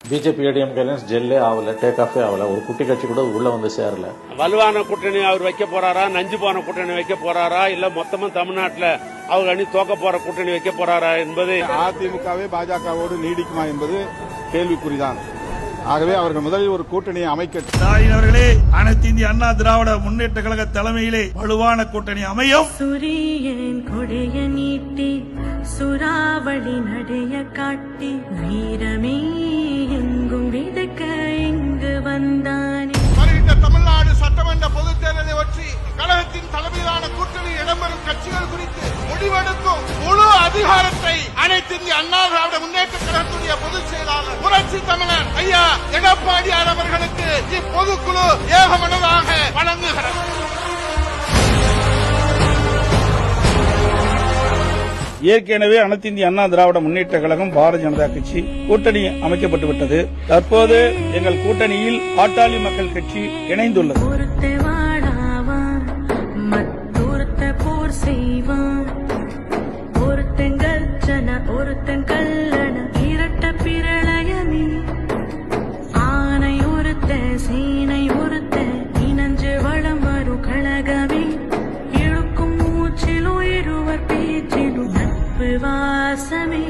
BJP ADMK ஜெல்லே ஆகல, take ஆஃபே ஆகல, ஒரு குட்டி கட்சி கூட உள்ள வந்து சேரல. வலுவான கூட்டணி அவர் வைக்க போறாரா, நஞ்சு போன கூட்டணி வைக்க போறாரா, இல்ல மொத்தமும் தமிழ்நாட்டில் அவர் அணி தோக்க போற கூட்டணி வைக்க போறாரா என்பது அதிமுகவே பாஜகவோடு நீடிக்குமா என்பது கேள்விக்குறிதான். ஆகவே அவர்கள் முதலில் ஒரு கூட்டணியை அமைக்க. ஸ்டாலின் அவர்களே, அனைத்து இந்திய அண்ணா திராவிட முன்னேற்ற கழக தலைமையிலே வலுவான கூட்டணி அமையும். சூரியன் கொடைய நீட்டி சுறாவளி நடைய காட்டி வீரமே எங்கும் விதக்க இங்கு வந்தானே. வருகின்ற தமிழ்நாடு சட்டமன்ற பொதுத் தேர்தலை ஒற்றி கழகத்தின் தலைமையிலான கூட்டணி இடம்பெறும் கட்சிகள் குறித்து முடிவெடுக்கும் முழு அதிகாரத்தை அனைத்து இந்திய அண்ணா திராவிட முன்னேற்ற கழகத்துடைய பொதுச் செயலாளர் புரட்சி தமிழர் ஐயா எடப்பாடியார் அவர்களுக்கு இப்பொதுக்குழு ஏகமனதாக வழங்குகிறது. ஏற்கனவே அனைத்து இந்திய அண்ணா திராவிட முன்னேற்ற கழகம் பாரதிய ஜனதா கட்சி கூட்டணி அமைக்கப்பட்டு விட்டது. தற்போது எங்கள் கூட்டணியில் பாட்டாளி மக்கள் கட்சி இணைந்துள்ளது. ஒருத்தன் கல்லண இரட்ட பிரளயமே ஆனை ஒருத்த சீனை ஒருத்த இனஞ்சு வளம் வரும் கழகமே இழுக்கும் மூச்சிலும் இருவர் பேச்சிலும் நட்பு வாசமே.